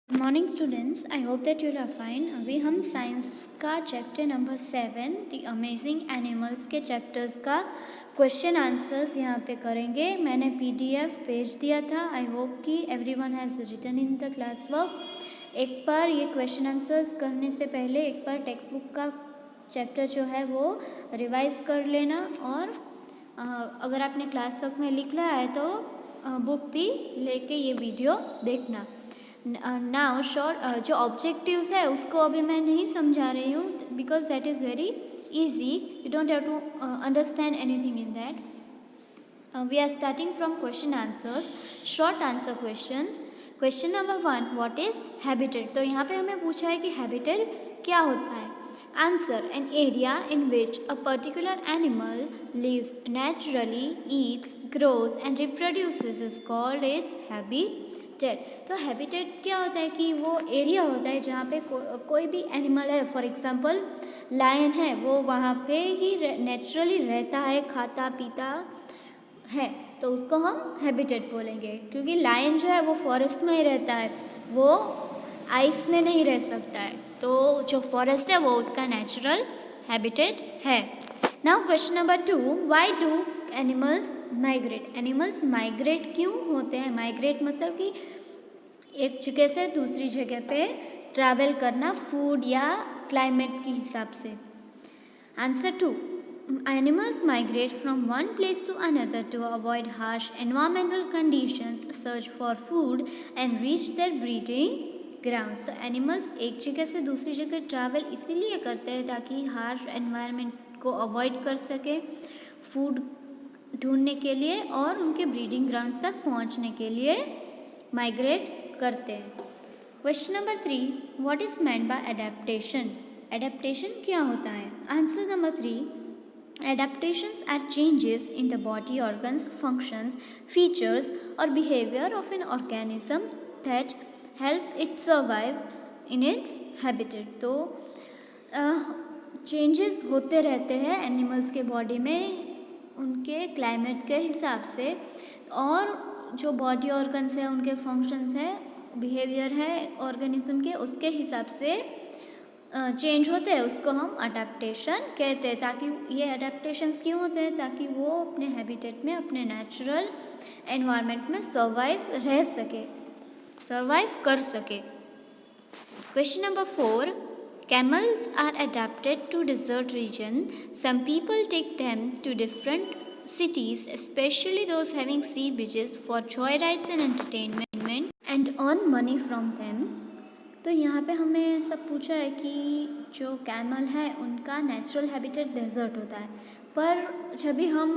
Good morning students, I hope that you are fine. अभी हम science का chapter number 7 the amazing animals के chapters का question answers यहाँ पे करेंगे। मैंने पीडीएफ भेज दिया था। आई होप कि everyone has written in the class work. एक बार ये क्वेश्चन आंसर्स करने से पहले एक बार टेक्स्ट बुक का चैप्टर जो है वो रिवाइज कर लेना, और अगर आपने क्लास तक में लिख लिया है तो बुक भी लेके ये वीडियो देखना। नाउ शॉर्ट जो ऑब्जेक्टिव्स है उसको अभी मैं नहीं समझा रही हूँ, because that is very easy. You don't have to understand anything in that. We are starting from question answers, short answer questions. Question number 1, what is habitat? तो यहाँ पे हमें पूछा है कि habitat क्या होता है। Answer, an area in which a particular animal lives naturally, eats, grows and reproduces is called its habitat. तो हैबिटेट क्या होता है कि वो एरिया होता है जहाँ पे कोई भी एनिमल है, फॉर एग्जांपल लायन है, वो वहाँ पे ही नेचुरली रहता है, खाता पीता है, तो उसको हम हैबिटेट बोलेंगे। क्योंकि लायन जो है वो फॉरेस्ट में ही रहता है, वो आइस में नहीं रह सकता है, तो जो फॉरेस्ट है वो उसका नेचुरल हैबिटेट है। Now question number 2, why do animals migrate? Animals migrate क्यों होते हैं? माइग्रेट मतलब कि एक जगह से दूसरी जगह पे ट्रैवल करना, फूड या क्लाइमेट के हिसाब से। Answer 2, animals migrate from one place to another to avoid harsh environmental conditions, search for food and reach there breeding grounds. तो एनिमल्स एक जगह से दूसरी जगह ट्रैवल इसीलिए करते हैं ताकि हार्श एनवायरमेंट को अवॉइड कर सके, फूड ढूंढने के लिए और उनके ब्रीडिंग ग्राउंड्स तक पहुंचने के लिए माइग्रेट करते हैं। Question number 3, what is meant by adaptation? Adaptation क्या होता है? Answer number 3, adaptations are changes in the body organs, functions, features और behaviour of an organism that help it survive in its habitat. तो changes होते रहते हैं animals के body में उनके क्लाइमेट के हिसाब से, और जो बॉडी ऑर्गन्स है, उनके फंक्शंस हैं, बिहेवियर है ऑर्गेनिज्म के, उसके हिसाब से चेंज होते हैं, उसको हम अडेप्टेशन कहते हैं। ताकि ये अडेप्टेशंस क्यों होते हैं? ताकि वो अपने हैबिटेट में, अपने नेचुरल एनवायरनमेंट में सर्वाइव कर सके। Question number 4, camels are adapted to desert region. Some people take them to different cities, especially those having sea beaches, for joyrides and entertainment and earn money from them. तो यहाँ पे हमें सब पूछा है कि जो कैमल है उनका नेचुरल हैबिटेट डेजर्ट होता है, पर जब भी हम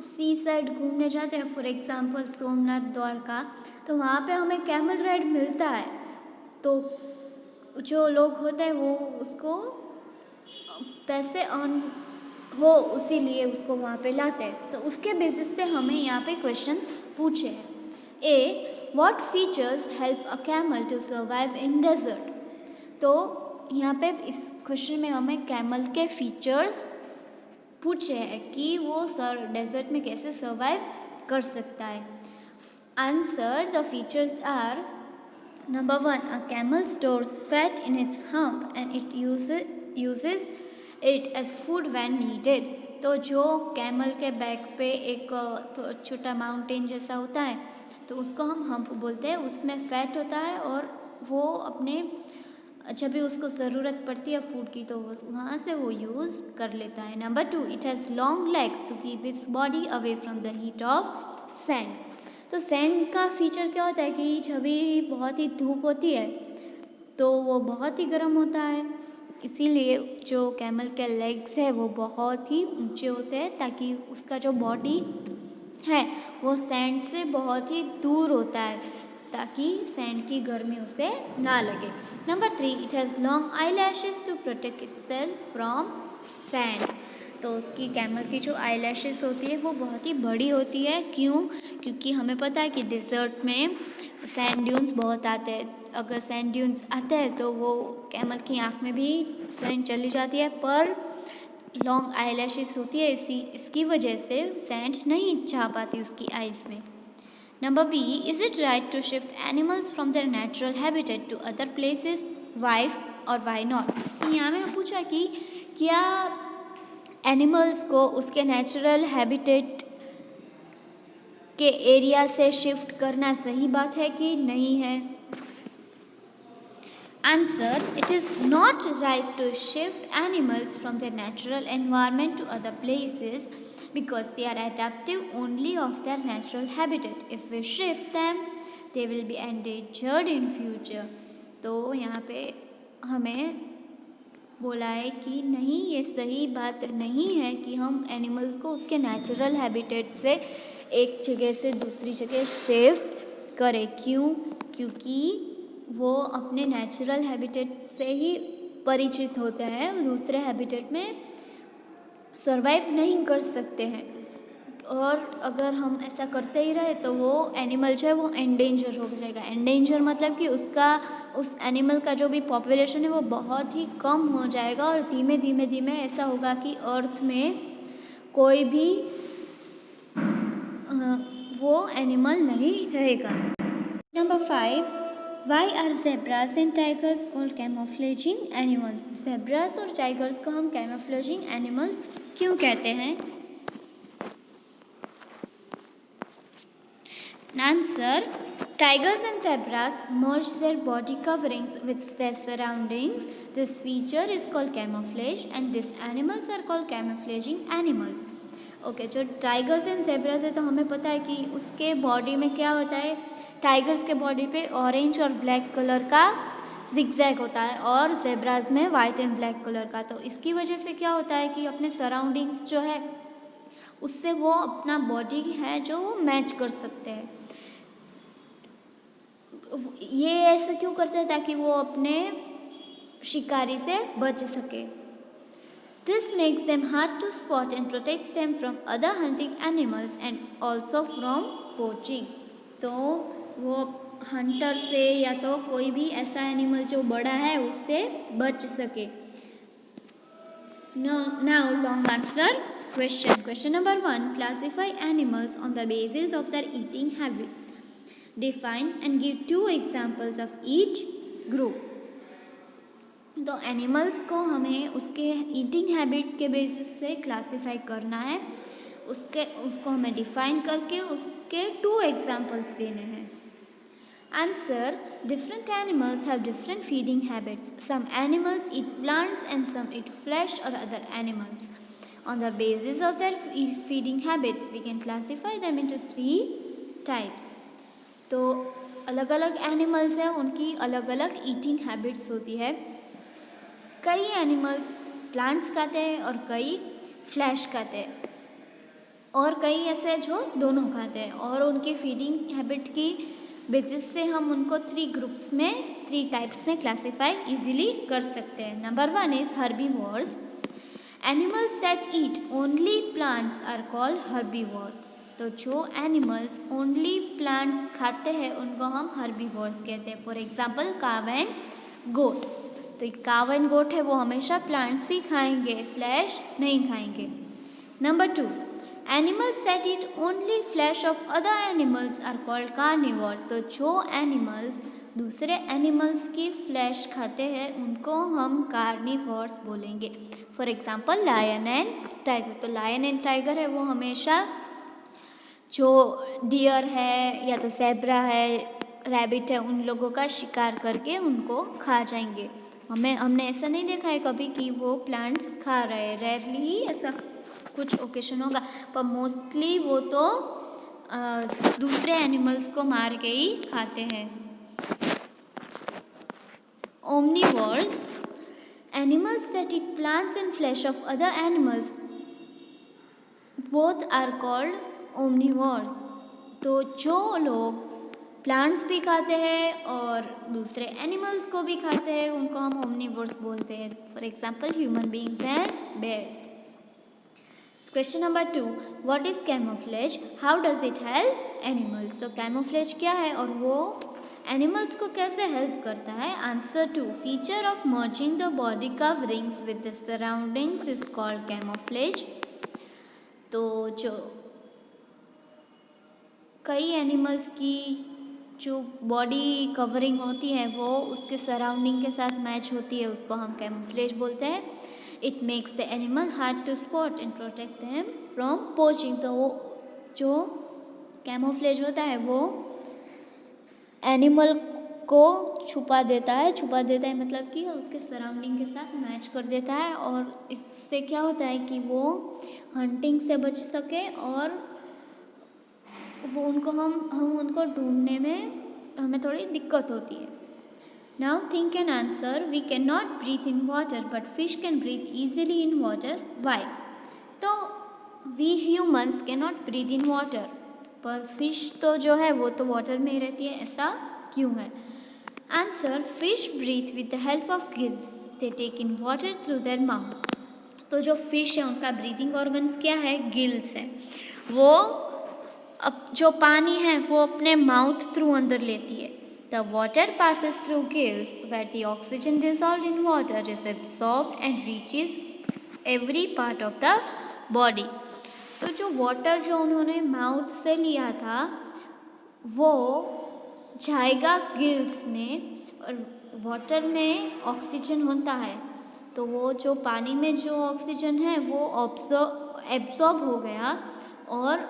सी साइड घूमने जाते हैं, फॉर एग्जांपल सोमनाथ, द्वारका, तो वहाँ पे हमें कैमल राइड मिलता है, तो जो लोग होते हैं वो उसको पैसे अर्न हो उसीलिए उसको वहाँ पे लाते हैं। तो उसके बेसिस पे हमें यहाँ पे क्वेश्चंस पूछे हैं। A, what features help a camel to survive in desert? तो यहाँ पे इस क्वेश्चन में हमें कैमल के फीचर्स पूछे हैं कि वो डेजर्ट में कैसे सर्वाइव कर सकता है। Answer, the features are, Number 1, a camel stores fat in its hump and it uses it as food when needed. तो जो कैमल के बैक पे एक छोटा माउंटेन जैसा होता है, तो उसको हम हम्प बोलते हैं, उसमें फैट होता है और वो अपने जब भी उसको ज़रूरत पड़ती है फूड की तो वहाँ से वो यूज़ कर लेता है। Number 2, it has long legs to keep its body away from the heat of sand. तो सैंड का फीचर क्या होता है कि जब भी बहुत ही धूप होती है तो वो बहुत ही गर्म होता है, इसीलिए जो कैमल के लेग्स है वो बहुत ही ऊंचे होते हैं ताकि उसका जो बॉडी है वो सैंड से बहुत ही दूर होता है ताकि सैंड की गर्मी उसे ना लगे। Number 3, it has long eye lashes to protect itself from sand. तो उसकी कैमल की जो आई लैशेस होती है वो बहुत ही बड़ी होती है। क्यों? क्योंकि हमें पता है कि डिज़र्ट में सैंड ड्यून्स बहुत आते हैं। अगर सैंड ड्यून्स आते हैं तो वो कैमल की आँख में भी सैंड चली जाती है, पर लॉन्ग आई लैशेस होती है, इसकी वजह से सैंड नहीं जा पाती उसकी आइज़ में। Number B, is it right to shift animals from their natural habitat to other places? Why or why not? यहाँ में पूछा कि क्या एनिमल्स को उसके नेचुरल हैबिटेट के एरिया से शिफ्ट करना सही बात है कि नहीं है? Answer, it is not right to shift animals from their natural environment to other places because they are adaptive only of their natural habitat. If we shift them, they will be endangered in future. तो यहाँ पे हमें बोला है कि नहीं, ये सही बात नहीं है कि हम एनिमल्स को उसके नेचुरल हैबिटेट से एक जगह से दूसरी जगह शिफ्ट करें। क्यों? क्योंकि वो अपने नेचुरल हैबिटेट से ही परिचित होते हैं, दूसरे हैबिटेट में सरवाइव नहीं कर सकते हैं। और अगर हम ऐसा करते ही रहे तो वो एनिमल जो है वो एंडेंजर हो जाएगा। एंडेंजर मतलब कि उस एनिमल का जो भी पॉपुलेशन है वो बहुत ही कम हो जाएगा और धीमे धीमे धीमे ऐसा होगा कि अर्थ में कोई भी वो एनिमल नहीं रहेगा। Number 5, Why are zebras and tigers called camouflaging animals? Zebras और टाइगर्स को हम camouflaging animals क्यों कहते हैं? Answer, tigers and zebras merge their body coverings with their surroundings. This feature is called camouflage and these animals are called camouflaging animals. Okay, जो tigers and zebras है तो हमें पता है कि उसके बॉडी में क्या होता है। टाइगर्स के बॉडी पे ऑरेंज और ब्लैक कलर का जिगजैग होता है और जेब्रास में वाइट एंड ब्लैक कलर का। तो इसकी वजह से क्या होता है कि अपने सराउंडिंग्स जो है उससे वो अपना बॉडी है जो वो मैच कर सकते हैं। ये ऐसा क्यों करते हैं? ताकि वो अपने शिकारी से बच सके। This makes them hard to spot and protects them from other hunting animals and also from poaching. तो वो हंटर से या तो कोई भी ऐसा एनिमल जो बड़ा है उससे बच सके। Now long answer question. Question number 1, classify animals on the basis of their eating habits. Define and give 2 examples of each group. तो एनिमल्स को हमें उसके ईटिंग हैबिट के बेसिस से क्लासीफाई करना है। उसको हमें डिफाइन करके उसके 2 एग्जाम्पल्स देने हैं। Answer, different animals have different feeding habits. Some animals eat plants and some eat flesh or other animals. On the basis of their feeding habits we can classify them into 3 types. तो अलग अलग animals हैं, उनकी अलग अलग eating habits होती है। कई एनिमल्स प्लांट्स खाते हैं और कई फ्लैश खाते हैं और कई ऐसे जो दोनों खाते हैं। और उनकी फीडिंग हैबिट की बेसिस से हम उनको 3 ग्रुप्स में 3 टाइप्स में क्लासीफाई इजीली कर सकते हैं। Number 1 is herbivores. Animals that eat only plants are called herbivores. तो जो एनिमल्स ओनली प्लांट्स खाते हैं उनको हम हर्बीवोर्स कहते हैं। फॉर एग्जाम्पल काव एंड गोट। तो काव एंड गोट है वो हमेशा प्लांट्स ही खाएंगे, फ्लैश नहीं खाएंगे। Number 2, animals that eat only flesh of other animals are called carnivores. तो जो एनिमल्स दूसरे एनिमल्स की फ्लैश खाते हैं उनको हम कार्निवोर्स बोलेंगे। For example lion and tiger. तो लायन एंड टाइगर है वो हमेशा जो डियर है या तो ज़ेब्रा है, रैबिट है, उन लोगों का शिकार करके उनको खा जाएंगे। हमने ऐसा नहीं देखा है कभी कि वो प्लांट्स खा रहे हैं। रेयरली ही ऐसा कुछ ओकेशन होगा, पर मोस्टली वो तो दूसरे एनिमल्स को मार के ही खाते हैं। Omnivores, animals that eat plants and flesh of other animals both are called omnivores. तो जो लोग प्लांट्स भी खाते हैं और दूसरे एनिमल्स को भी खाते हैं उनको हम ओमनिवोर्स बोलते हैं। For example human beings and bears. Question number 2, what is camouflage? How does it help animals? तो कैमोफ्लेज क्या है और वो एनिमल्स को कैसे हेल्प करता है? Answer 2, feature of merging the body coverings with the surroundings is called camouflage. तो जो कई एनिमल्स की जो बॉडी कवरिंग होती है वो उसके सराउंडिंग के साथ मैच होती है, उसको हम कैमोफ्लेज बोलते हैं। It makes the animal hard to spot and protect them from poaching. तो वो जो कैमोफ्लेज होता है वो एनिमल को छुपा देता है मतलब कि उसके सराउंडिंग के साथ मैच कर देता है, और इससे क्या होता है कि वो हंटिंग से बच सके और वो हम उनको ढूंढने में हमें थोड़ी दिक्कत होती है। Now think an answer. We can not breathe in water but fish can breathe easily in water, why? तो we humans can not breathe in water, पर फिश तो जो है वो तो वाटर में ही रहती है, ऐसा क्यों है? Answer, fish breathe with the help of gills, they take in water through their mouth. तो जो फिश है उनका ब्रीदिंग ऑर्गन्स क्या है? गिल्स है। वो अब जो पानी है वो अपने माउथ थ्रू अंदर लेती है। The water passes through gills where the oxygen dissolved in water is absorbed and reaches every part of the body। तो जो वाटर जो उन्होंने माउथ से लिया था वो जाएगा गिल्स में, और वाटर में ऑक्सीजन होता है तो वो जो पानी में जो ऑक्सीजन है वो एब्जॉर्ब हो गया और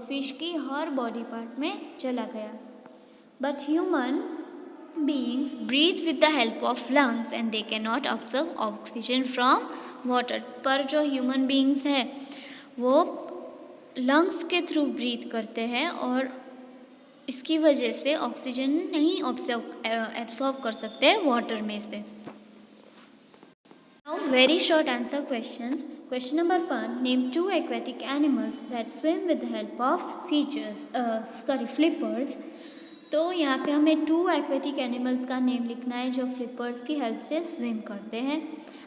फिश की हर बॉडी पार्ट में चला गया। But human beings breathe with the help of lungs and they cannot absorb oxygen from water। पर जो ह्यूमन बीइंग्स हैं वो लंग्स के थ्रू ब्रीथ करते हैं और इसकी वजह से ऑक्सीजन नहीं एब्सॉर्ब कर सकते वाटर में से। Now very short answer questions. Question number 1, name 2 aquatic animals that swim with the help of flippers। तो यहाँ पे हमें 2 एक्वेटिक एनिमल्स का नेम लिखना है जो फ्लिपर्स की हेल्प से स्विम करते हैं।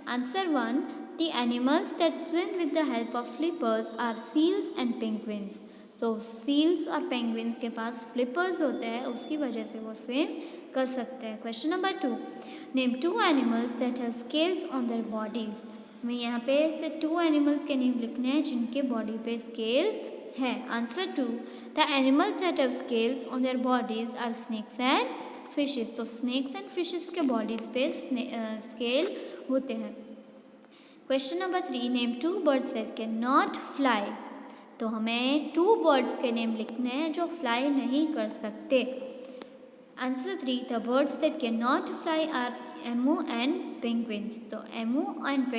Answer 1, the animals that swim with the help of flippers are seals and penguins. तो सील्स और पेंगुइन्स के पास फ्लिपर्स होते हैं, उसकी वजह से वो स्विम कर सकते हैं। Question number 2, name 2 animals that have scales on their bodies. हमें यहाँ पे से 2 एनिमल्स के नेम लिखने हैं जिनके बॉडी पे स्केल्स है। Answer 2, the animals that have scales on their bodies are snakes and fishes. तो स्नेक्स एंड फिशेस के बॉडीज पे स्केल होते हैं। Question number 3, name 2 birds that can not fly. तो हमें 2 बर्ड्स के नेम लिखने हैं जो फ्लाई नहीं कर सकते। Answer 3, the birds that can not fly are emu and penguins. तो एमू एंड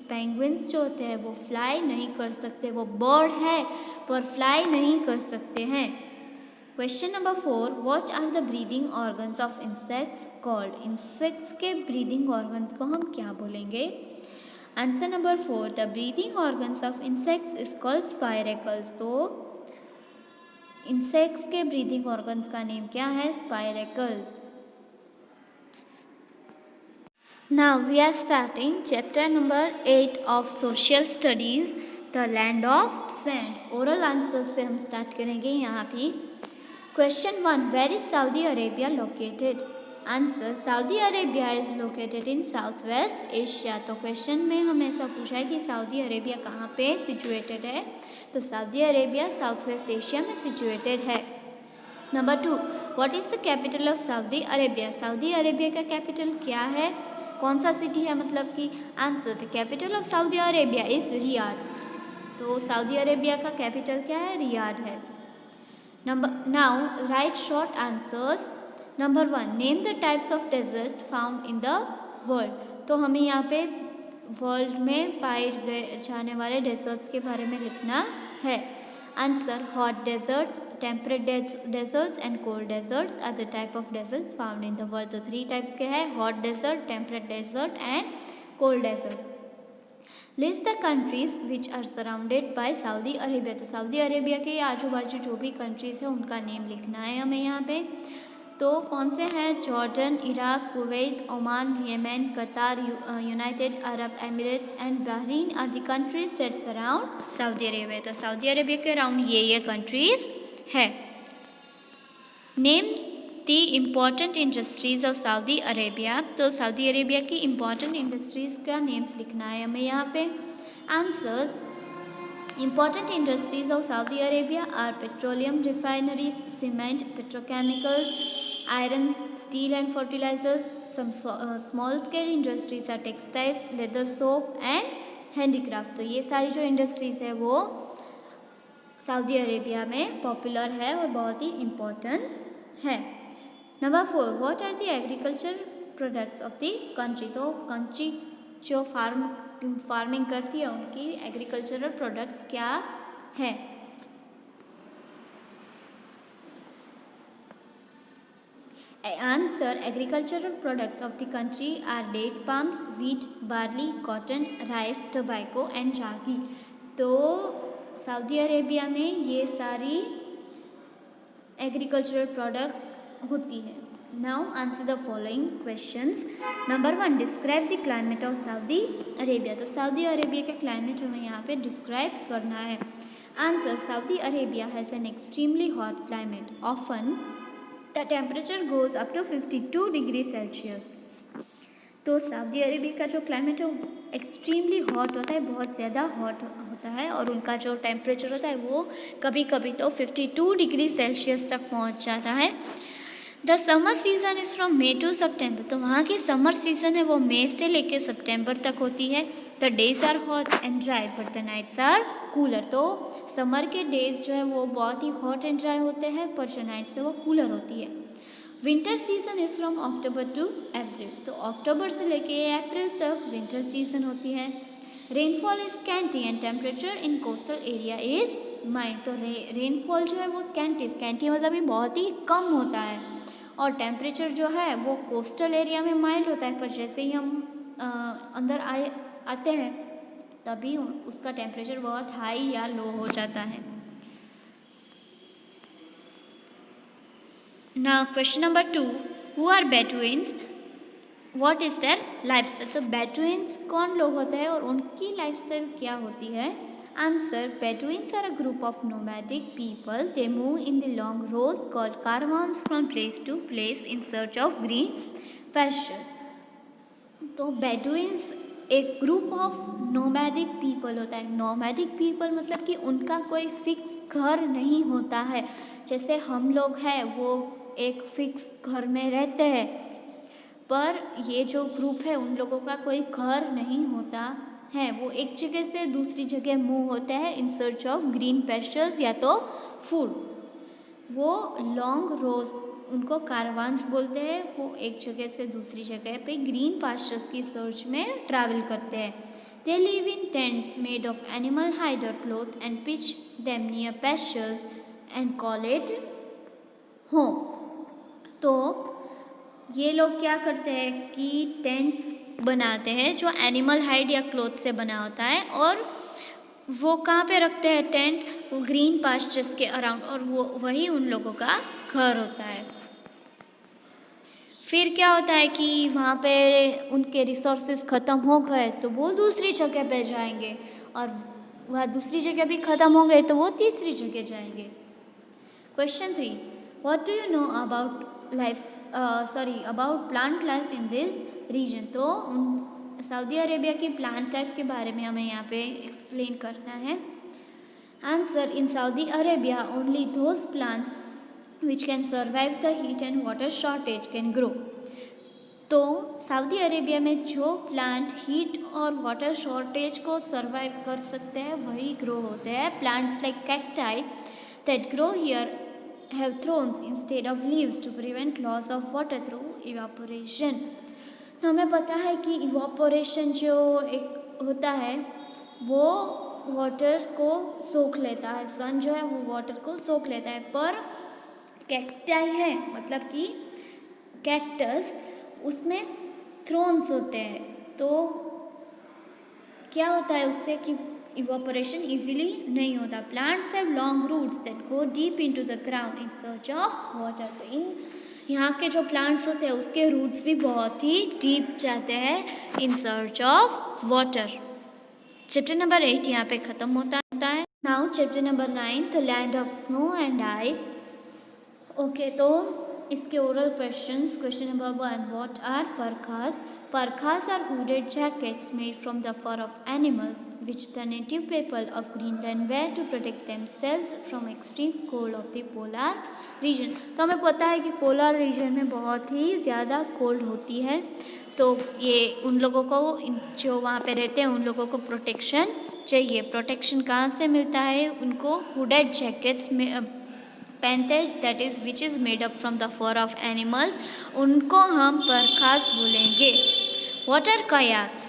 पेंगुइन्स जो होते हैं वो फ्लाई नहीं कर सकते, वो बर्ड है पर फ्लाई नहीं कर सकते हैं। Question number 4, what are the breathing organs of insects called. Insects के ब्रीदिंग ऑर्गन्स को हम क्या बोलेंगे? Answer number 4, the breathing organs of insects is called spiracles. तो इंसेक्ट्स के ब्रीदिंग ऑर्गन्स का नेम क्या है? Spiracles. Now we are starting chapter number 8 of social studies, the land of sand। Oral answer से हम स्टार्ट करेंगे यहाँ भी। Question 1, where is Saudi Arabia located. Answer, Saudi Arabia is located in south west Asia. तो question में हमें ऐसा पूछा है कि सऊदी अरेबिया कहाँ पे सिचुएटेड है, तो Saudi Arabia south west Asia में सिचुएटेड है। Number 2, what is the capital of Saudi Arabia. Saudi Arabia का कैपिटल क्या है, कौन सा सिटी है मतलब कि। Answer, the capital of Saudi Arabia is Riyadh. तो सऊदी अरेबिया का कैपिटल क्या है? रियाद है। Now write short answers. Number 1, name the types of desert found in the world. तो हमें यहाँ पे वर्ल्ड में पाए जाने वाले डेजर्ट्स के बारे में लिखना है। Answer, hot deserts, temperate deserts and cold deserts are the type of deserts found in the world. तो 3 टाइप्स के हैं, hot desert, temperate desert and cold desert. List the countries which are surrounded by Saudi Arabia. तो Saudi Arabia के आजू बाजू जो भी countries है उनका नेम लिखना है हमें यहाँ पे। तो कौन से हैं? Jordan, Iraq, Kuwait, Oman, Yemen, Qatar, United Arab Emirates and Bahrain are the countries that surround Saudi Arabia. तो सऊदी अरेबिया के अराउंड ये कंट्रीज है। Name the important industries of Saudi Arabia. तो सऊदी अरेबिया की important industries का names लिखना है हमें यहाँ पे। Answers, Important industries of Saudi Arabia are petroleum refineries, cement, petrochemicals, iron, steel and fertilizers. Some small scale industries are textiles, leather, soap and handicraft. तो ये सारी जो इंडस्ट्रीज़ है वो सऊदी अरेबिया में पॉपुलर है और बहुत ही इम्पोर्टेंट है। Number 4, what are the agricultural products of the country. तो कंट्री जो फार्मिंग करती है उनकी एग्रीकल्चरल प्रोडक्ट्स क्या है। Answer, agricultural products of the country are date palms, wheat, barley, cotton, rice, tobacco and ragi. तो सऊदी अरेबिया में ये सारी एग्रीकल्चरल प्रोडक्ट्स होती है। Now answer the following questions. Number 1, describe the climate of Saudi Arabia. तो Saudi Arabia का climate हमें यहाँ पे डिस्क्राइब करना है। Answer, Saudi Arabia has an extremely hot climate, often the temperature goes up to 52 degree Celsius. तो Saudi Arabia का जो क्लाइमेट है वो एक्सट्रीमली हॉट होता है, बहुत ज़्यादा हॉट होता है और उनका जो टेम्परेचर होता है वो कभी कभी तो 52 डिग्री सेल्सियस तक पहुंच जाता है। The summer season is from May to September. तो वहाँ की समर सीज़न है वो मई से लेकर सितंबर तक होती है। The days are hot and dry but the nights are cooler. तो समर के डेज जो है वो बहुत ही हॉट एंड ड्राई होते हैं पर जो नाइट्स है वो कूलर होती है। Winter season is from October to April. तो अक्टूबर से लेके अप्रैल तक विंटर सीजन होती है। Rainfall is scanty and temperature in coastal area is mild. तो रेनफॉल जो है वो स्कैंटी मतलब ये बहुत ही कम होता है और टेम्परेचर जो है वो कोस्टल एरिया में माइल्ड होता है, पर जैसे ही हम अंदर आते हैं तभी उसका टेम्परेचर बहुत हाई या लो हो जाता है। Now question number 2, who are Bedouins? What is their lifestyle? तो Bedouins कौन लोग होते हैं और उनकी लाइफस्टाइल क्या होती है। Answer, Bedouins are a group of nomadic people. They move in the long rows called caravans from place to place in search of green pastures. तो Bedouins एक ग्रुप ऑफ नोमैडिक पीपल होता है। Nomadic people मतलब कि उनका कोई fix घर नहीं होता है। जैसे हम लोग हैं वो एक फिक्स घर में रहते हैं, पर ये जो ग्रुप है उन लोगों का कोई घर नहीं होता है। वो एक जगह से दूसरी जगह मूव होते हैं in search of green pastures या तो फूड। वो लॉन्ग रोज, उनको कारवान्स बोलते हैं। वो एक जगह से दूसरी जगह पे ग्रीन पास्चर्स की सर्च में ट्रैवल करते हैं। They live in tents made of animal hide और cloth and pitch them near pastures and call it home. तो ये लोग क्या करते हैं कि टेंट्स बनाते हैं जो एनिमल हाइड या क्लॉथ से बना होता है और वो कहाँ पे रखते हैं टेंट, वो ग्रीन पास्चर्स के अराउंड, और वो वही उन लोगों का घर होता है। फिर क्या होता है कि वहाँ पे उनके रिसोर्सेज ख़त्म हो गए तो वो दूसरी जगह पे जाएंगे और वह दूसरी जगह भी ख़त्म हो गए तो वो तीसरी जगह जाएंगे। Question 3, what do you know about about plant life in this region. तो सऊदी अरेबिया की प्लांट लाइफ के बारे में हमें यहाँ पे एक्सप्लेन करना है। Answer, in Saudi Arabia only those plants which can survive the heat and water shortage can grow. तो सऊदी अरेबिया में जो प्लांट हीट और वाटर शॉर्टेज को सर्वाइव कर सकते हैं वही ग्रो होते हैं। Plants like cacti that grow here have thorns instead of leaves to prevent loss of water through evaporation। तो हमें पता है कि इवापोरेशन जो एक होता है वो वाटर को सोख लेता है। सन जो है वो वाटर को सोख लेता है, पर कैक्टाई है मतलब कि कैक्टस, उसमें थ्रोन्स होते हैं। तो क्या होता है उससे कि इवापोरेशन इजीली नहीं होता। Plants have long roots that go deep into the ground in search of water. तो इन यहाँ के जो प्लांट्स होते हैं उसके रूट्स भी बहुत ही डीप जाते हैं in search of water. Chapter number 8 यहाँ पे ख़त्म होता है। Now chapter number 9, the land of snow and ice. Okay, तो इसके oral questions. Question number 1, what are parkas? Parkas are hooded jackets made from the fur of animals, which the native people of Greenland wear to protect themselves from extreme cold of the polar region. तो हमें पता है कि polar region में बहुत ही ज़्यादा cold होती है, तो ये उन लोगों को, जो वहाँ पे रहते हैं, उन लोगों को प्रोटेक्शन चाहिए. प्रोटेक्शन कहाँ से मिलता है उनको? हुडेड जैकेट्स में पहनते हैं, that is which is made up from the fur of animals, उनको हम परखास बोलेंगे. What are kayaks?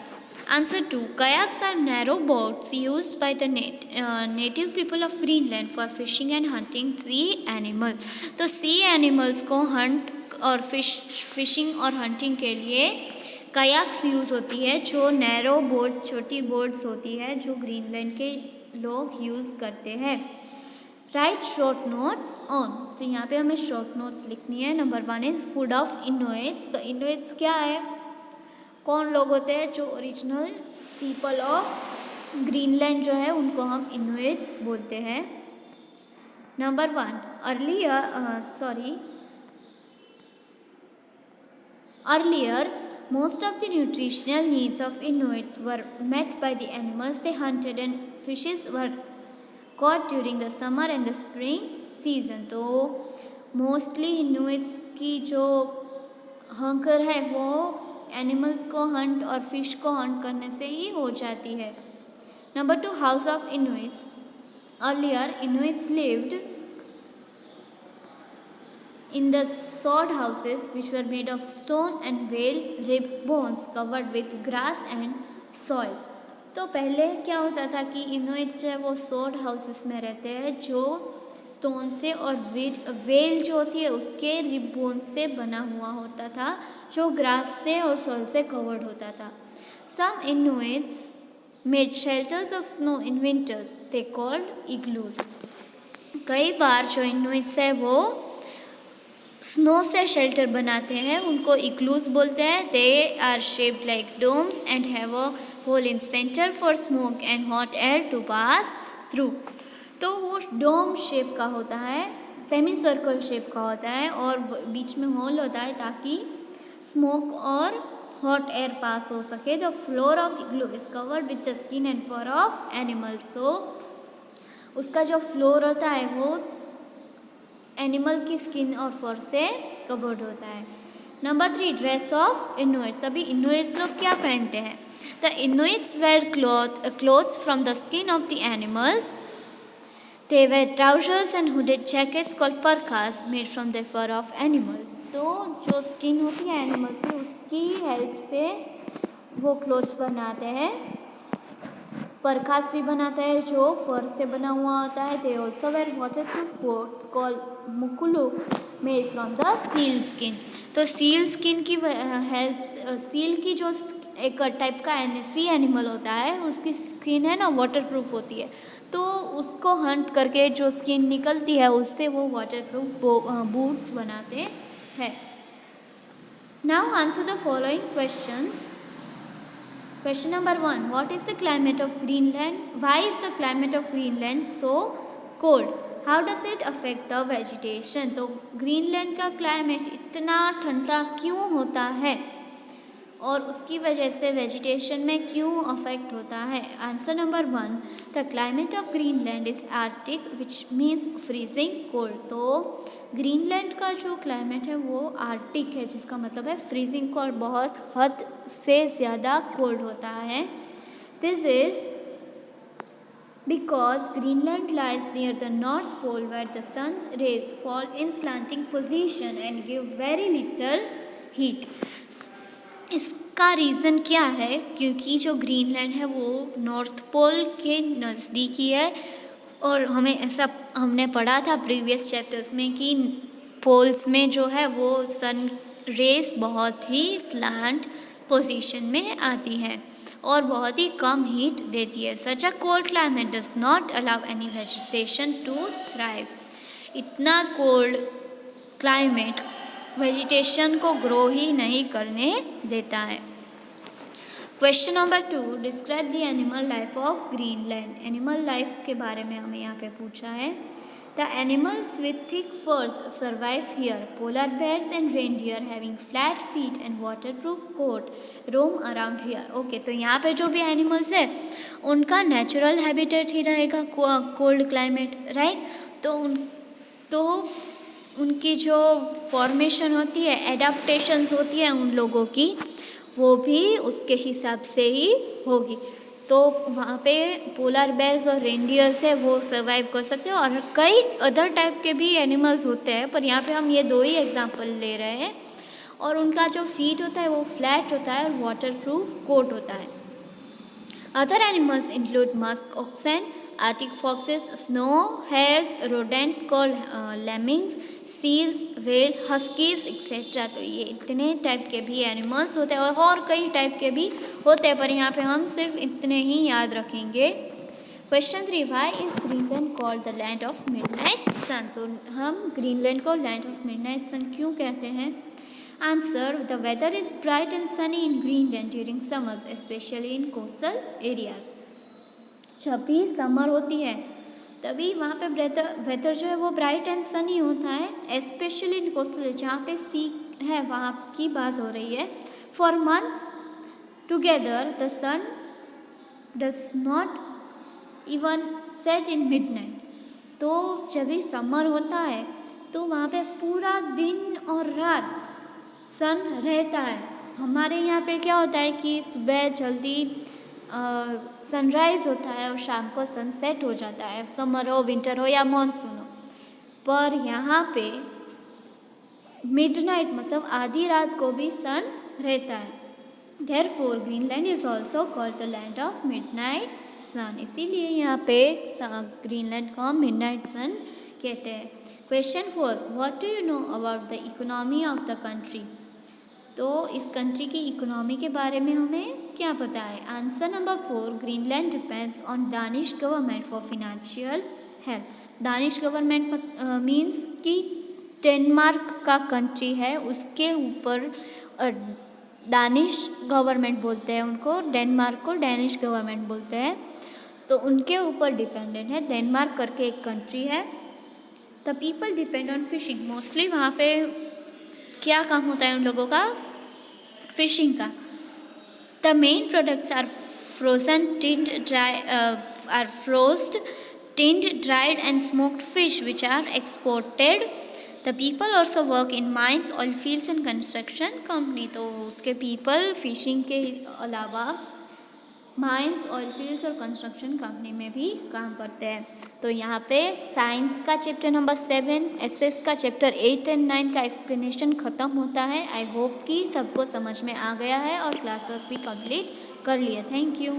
Answer 2. Kayaks are narrow boats used by the native people of Greenland for fishing and hunting sea animals. तो sea animals को hunt और fishing और hunting के लिए kayaks use होती है, जो narrow boats, छोटी boats होती है, जो ग्रीनलैंड के लोग यूज़ करते हैं. Write short notes on. तो यहाँ पे हमें शॉर्ट नोट्स लिखनी है. Number 1 is food of Inuits. तो इनुइट्स क्या है? कौन लोग होते हैं? जो ओरिजिनल पीपल ऑफ ग्रीनलैंड जो है, उनको हम इनुइट्स बोलते हैं. Number 1, earlier most of the nutritional needs of Inuits were met by the animals they hunted, and fishes were caught during the summer and the spring season. तो mostly इनुइट्स की जो हंकर है वो एनिमल्स को हंट और फिश को Hunt करने से ही हो जाती है. Number 2, house of Inuits. Earlier Inuits lived in the sod houses which were made of stone and whale rib bones covered with grass and soil. तो पहले क्या होता था कि इनुइट्स जो है वो सॉड हाउसेस में रहते हैं, जो स्टोन से और वेल जो होती है उसके रिब बोन्स से बना हुआ होता था, जो ग्रास से और सॉइल से कवर्ड होता था. Some Inuits made shelters of snow in winters, they called igloos. कई बार जो इनुइट्स है वो स्नो से शेल्टर बनाते हैं, उनको इग्लूज बोलते हैं. They are shaped like domes and have a hole in centre for smoke and hot air to pass through. तो वो डोम शेप का होता है, सेमी सर्कल शेप का होता है, और बीच में होल होता है ताकि स्मोक और हॉट एयर पास हो सके. The floor of igloo is covered with the skin and fur of animals. तो उसका जो फ्लोर होता है वो एनिमल की स्किन और फर से कवर्ड होता है. Number 3, dress of Inuits. अभी इनुइट्स लोग क्या पहनते हैं? The Inuits wear clothes from the skin of the animals. They wear trousers and hooded jackets called parkas made from the fur of animals. तो जो स्किन होती है एनिमल से, उसकी हेल्प से वो क्लोथ्स बनाते हैं. परखास भी बनाता है जो फर से बना हुआ होता है. They also wear waterproof coats called mukluks made from the seal skin. तो सील स्किन की हेल्प, सील की जो एक टाइप का सी एनिमल होता है, उसकी स्किन है ना वाटरप्रूफ होती है, तो उसको हंट करके जो स्किन निकलती है उससे वो वाटरप्रूफ बूट्स बनाते हैं. Now answer the following questions. Question number 1, what is the climate of Greenland? Why is the climate of Greenland so cold? How does it affect the vegetation? तो Greenland का climate इतना ठंडा क्यों होता है और उसकी वजह से वेजिटेशन में क्यों अफेक्ट होता है? Answer number 1, the climate of Greenland is Arctic which means freezing cold. तो ग्रीनलैंड का जो क्लाइमेट है वो आर्टिक है, जिसका मतलब है फ्रीजिंग कोल्ड, बहुत हद से ज़्यादा कोल्ड होता है. This is because Greenland lies near the north pole where the sun's rays fall in slanting position and give very little heat. इसका रीज़न क्या है? क्योंकि जो ग्रीनलैंड है वो नॉर्थ पोल के नज़दीक ही है, और हमने पढ़ा था प्रीवियस चैप्टर्स में कि पोल्स में जो है वो सन रेज बहुत ही स्लैंट पोजीशन में आती है और बहुत ही कम हीट देती है. Such a cold climate does not allow any vegetation to thrive. इतना कोल्ड क्लाइमेट वेजिटेशन को ग्रो ही नहीं करने देता है. Question number 2, describe the animal life of Greenland. Animal life के बारे में हमें यहाँ पे पूछा है. The animals with thick furs survive here. Polar bears and reindeer having flat feet and waterproof coat roam around here. Okay, तो यहाँ पे जो भी एनिमल्स है उनका नेचुरल हैबिटेट ही रहेगा कोल्ड क्लाइमेट, राइट। तो उनकी जो फॉर्मेशन होती है, एडाप्टेशंस होती है उन लोगों की, वो भी उसके हिसाब से ही होगी। तो वहाँ पे पोलर बेयर्स और रेंडियर्स है वो सर्वाइव कर सकते हैं, और कई अदर टाइप के भी एनिमल्स होते हैं, पर यहाँ पे हम ये 2 ही एग्जांपल ले रहे हैं। और उनका जो फीट होता है वो फ्लैट होता है और वाटरप्रूफ कोट होता है। Other animals include musk oxen, Arctic foxes, snow hares, rodents called lemmings, seals, whale, huskies etcetera. तो ये इतने टाइप के भी एनिमल्स होते हैं और कई टाइप के भी होते हैं, पर यहाँ पे हम सिर्फ इतने ही याद रखेंगे। Question 3, why is Greenland called the land of midnight sun. तो हम ग्रीनलैंड को लैंड ऑफ मिडनाइट सन क्यों कहते हैं? Answer, the weather is bright and sunny in Greenland during summers, especially in coastal areas. जब भी समर होती है तभी वहाँ पे वेदर जो है वो ब्राइट एंड सनी होता है, स्पेशली इन कोस्टल, जहाँ पे सी है वहाँ की बात हो रही है। For month together the sun does not even set in midnight. तो जब भी समर होता है तो वहाँ पे पूरा दिन और रात सन रहता है। हमारे यहाँ पे क्या होता है कि सुबह जल्दी सनराइज़ होता है और शाम को सनसेट हो जाता है, समर हो, विंटर हो या मानसून हो। पर यहाँ पे मिडनाइट मतलब आधी रात को भी सन रहता है। Therefore Greenland is also called the land of midnight sun. इसीलिए यहाँ पे ग्रीनलैंड को मिडनाइट सन कहते हैं। Question 4, what do you know about the economy of the country. तो इस कंट्री की इकोनॉमी के बारे में हमें क्या पता है? Answer number 4, Greenland depends on Danish government for financial help. Danish government means कि डेनमार्क का कंट्री है, उसके ऊपर दानिश गवर्नमेंट बोलते हैं उनको, डेनमार्क को डैनिश गवर्नमेंट बोलते हैं, तो उनके ऊपर डिपेंडेंट है। डेनमार्क करके एक कंट्री है। The people depend on fishing. Mostly वहाँ पे क्या काम होता है उन लोगों का? फिशिंग का। The main products are frozen, tinned, dried and smoked fish which are exported. The people also work in mines, oil fields and construction company. तो उसके people फिशिंग के अलावा माइंस, ऑयल फील्ड्स और कंस्ट्रक्शन कंपनी में भी काम करते हैं। तो यहाँ पे साइंस का चैप्टर नंबर 7, एसएस का चैप्टर 8 एंड 9 का एक्सप्लेनेशन ख़त्म होता है। आई होप कि सबको समझ में आ गया है और क्लास वर्क भी कंप्लीट कर लिया। Thank you.